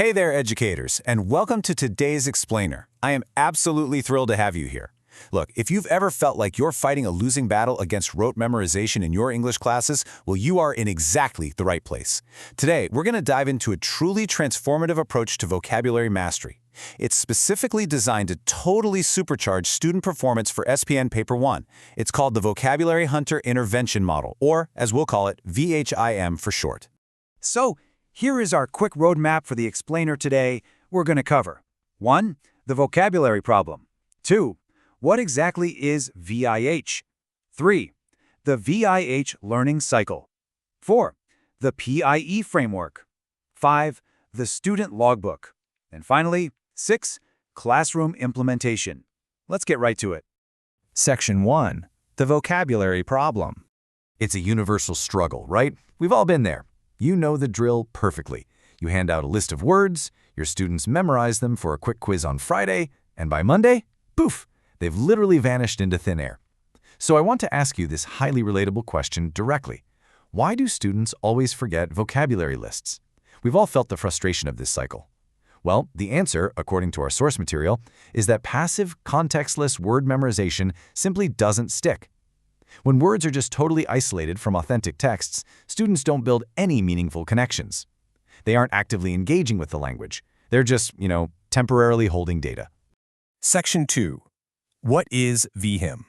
Hey there, educators, and welcome to today's Explainer. I am absolutely thrilled to have you here. Look, if you've ever felt like you're fighting a losing battle against rote memorization in your English classes, well, you are in exactly the right place. Today, we're going to dive into a truly transformative approach to vocabulary mastery. It's specifically designed to totally supercharge student performance for SPM Paper 1. It's called the Vocabulary Hunter Intervention Model, or, as we'll call it, VHIM for short. So, here is our quick roadmap for the explainer today. We're going to cover 1. The vocabulary problem. 2. What exactly is VIH? 3. The VIH learning cycle. 4. The P.I.E. framework. 5. The student logbook. And finally, 6. Classroom implementation. Let's get right to it. Section 1. The vocabulary problem. It's a universal struggle, right? We've all been there. You know the drill perfectly. You hand out a list of words, your students memorize them for a quick quiz on Friday, and by Monday, poof, they've literally vanished into thin air. So I want to ask you this highly relatable question directly. Why do students always forget vocabulary lists? We've all felt the frustration of this cycle. Well, the answer, according to our source material, is that passive, contextless word memorization simply doesn't stick. When words are just totally isolated from authentic texts, students don't build any meaningful connections. They aren't actively engaging with the language. They're just, temporarily holding data. Section 2. What is VHIM?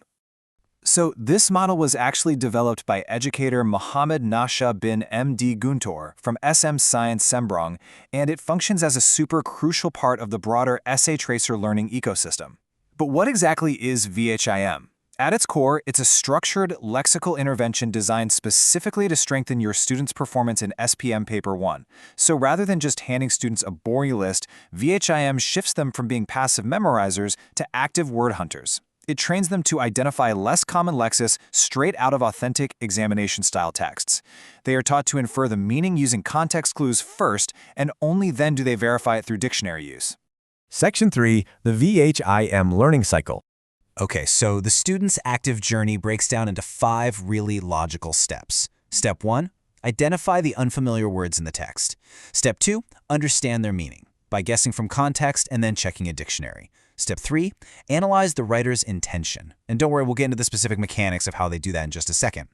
So this model was actually developed by educator Mohammed Nasha bin MD Guntur from SM Science Sembrong, and it functions as a super crucial part of the broader essay tracer learning ecosystem. But what exactly is VHIM? At its core, it's a structured lexical intervention designed specifically to strengthen your students' performance in SPM Paper 1. So rather than just handing students a boring list, VHIM shifts them from being passive memorizers to active word hunters. It trains them to identify less common lexis straight out of authentic examination-style texts. They are taught to infer the meaning using context clues first, and only then do they verify it through dictionary use. Section 3. The VHIM learning cycle. Okay, so the student's active journey breaks down into 5 really logical steps. Step 1, identify the unfamiliar words in the text. Step 2, understand their meaning by guessing from context and then checking a dictionary. Step 3, analyze the writer's intention. And don't worry, we'll get into the specific mechanics of how they do that in just a second.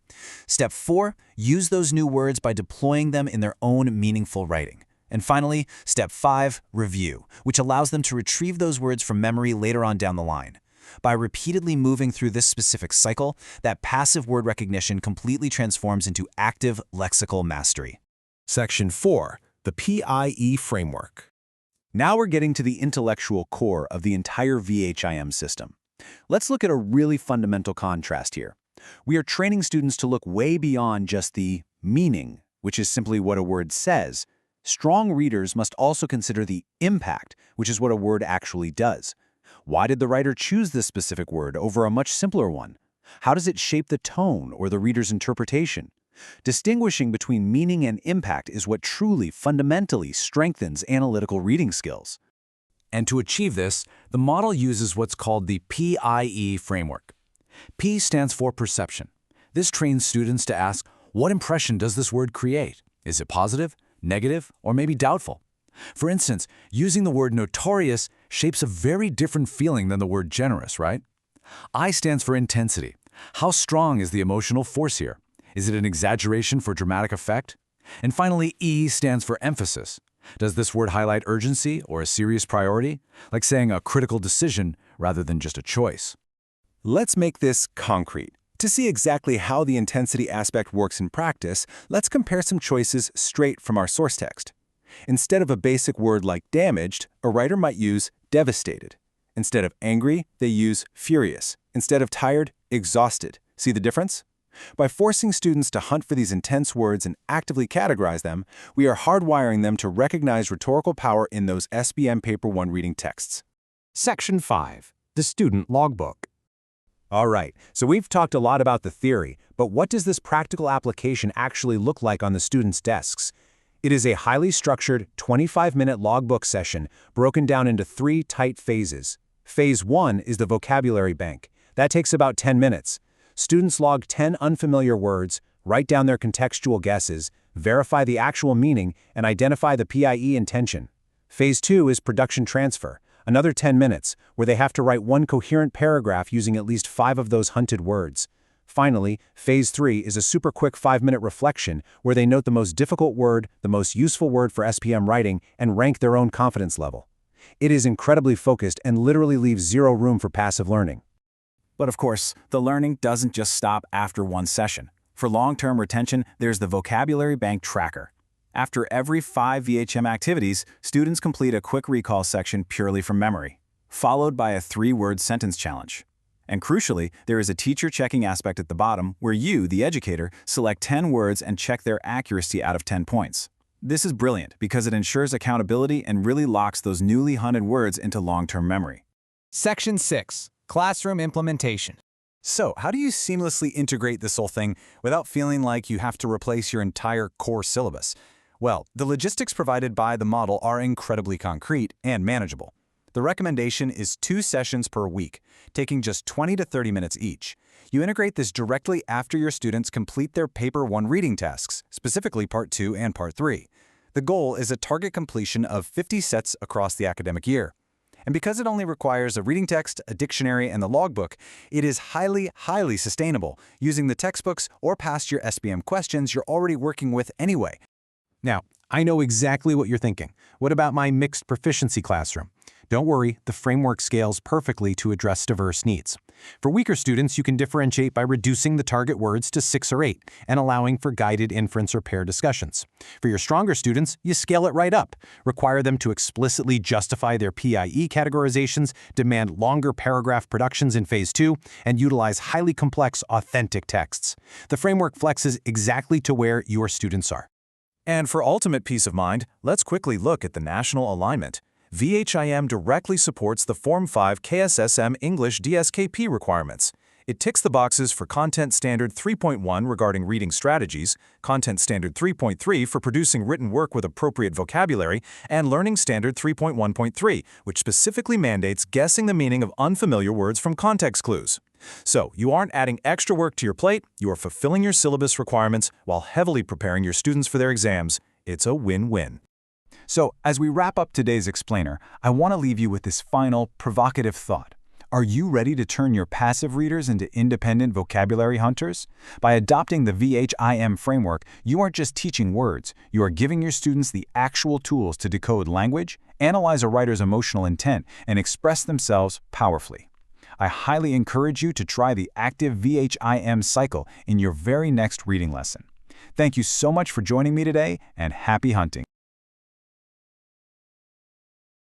Step 4, use those new words by deploying them in their own meaningful writing. And finally, Step 5, review, which allows them to retrieve those words from memory later on down the line. By repeatedly moving through this specific cycle, that passive word recognition completely transforms into active lexical mastery. Section 4. The P.I.E. framework. Now we're getting to the intellectual core of the entire VHIM system. Let's look at a really fundamental contrast here. We are training students to look way beyond just the meaning, which is simply what a word says. Strong readers must also consider the impact, which is what a word actually does. Why did the writer choose this specific word over a much simpler one? How does it shape the tone or the reader's interpretation? Distinguishing between meaning and impact is what truly, fundamentally strengthens analytical reading skills. And to achieve this, the model uses what's called the P.I.E. framework. P stands for perception. This trains students to ask, what impression does this word create? Is it positive, negative, or maybe doubtful? For instance, using the word notorious shapes a very different feeling than the word generous, right? I stands for intensity. How strong is the emotional force here? Is it an exaggeration for dramatic effect? And finally, E stands for emphasis. Does this word highlight urgency or a serious priority? Like saying a critical decision rather than just a choice. Let's make this concrete. To see exactly how the intensity aspect works in practice, let's compare some choices straight from our source text. Instead of a basic word like damaged, a writer might use devastated. Instead of angry, they use furious. Instead of tired, exhausted. See the difference? By forcing students to hunt for these intense words and actively categorize them, we are hardwiring them to recognize rhetorical power in those SPM Paper 1 reading texts. Section 5. The student logbook. All right, so we've talked a lot about the theory, but what does this practical application actually look like on the students' desks? It is a highly structured 25-minute logbook session broken down into 3 tight phases. Phase 1 is the vocabulary bank. That takes about 10 minutes. Students log 10 unfamiliar words, write down their contextual guesses, verify the actual meaning, and identify the P.I.E. intention. Phase 2 is production transfer, another 10 minutes, where they have to write one coherent paragraph using at least 5 of those hunted words. Finally, Phase 3 is a super quick 5-minute reflection where they note the most difficult word, the most useful word for SPM writing, and rank their own confidence level. It is incredibly focused and literally leaves zero room for passive learning. But of course, the learning doesn't just stop after one session. For long-term retention, there's the Vocabulary Bank Tracker. After every 5 VHIM activities, students complete a quick recall section purely from memory, followed by a 3-word sentence challenge. And crucially, there is a teacher-checking aspect at the bottom where you, the educator, select 10 words and check their accuracy out of 10 points. This is brilliant because it ensures accountability and really locks those newly hunted words into long-term memory. Section 6. Classroom Implementation. So, how do you seamlessly integrate this whole thing without feeling like you have to replace your entire core syllabus? Well, the logistics provided by the model are incredibly concrete and manageable. The recommendation is 2 sessions per week, taking just 20 to 30 minutes each. You integrate this directly after your students complete their Paper 1 reading tasks, specifically Part 2 and Part 3. The goal is a target completion of 50 sets across the academic year. And because it only requires a reading text, a dictionary, and the logbook, it is highly sustainable, using the textbooks or past year SPM questions you're already working with anyway. Now, I know exactly what you're thinking. What about my mixed proficiency classroom? Don't worry, the framework scales perfectly to address diverse needs. For weaker students, you can differentiate by reducing the target words to 6 or 8 and allowing for guided inference or pair discussions. For your stronger students, you scale it right up. Require them to explicitly justify their P.I.E. categorizations, demand longer paragraph productions in Phase 2, and utilize highly complex, authentic texts. The framework flexes exactly to where your students are. And for ultimate peace of mind, let's quickly look at the national alignment. VHIM directly supports the Form 5 KSSM English DSKP requirements. It ticks the boxes for Content Standard 3.1 regarding reading strategies, Content Standard 3.3 for producing written work with appropriate vocabulary, and Learning Standard 3.1.3, which specifically mandates guessing the meaning of unfamiliar words from context clues. So, you aren't adding extra work to your plate, you are fulfilling your syllabus requirements while heavily preparing your students for their exams. It's a win-win. So, as we wrap up today's explainer, I want to leave you with this final, provocative thought. Are you ready to turn your passive readers into independent vocabulary hunters? By adopting the VHIM framework, you aren't just teaching words, you are giving your students the actual tools to decode language, analyze a writer's emotional intent, and express themselves powerfully. I highly encourage you to try the active VHIM cycle in your very next reading lesson. Thank you so much for joining me today, and happy hunting.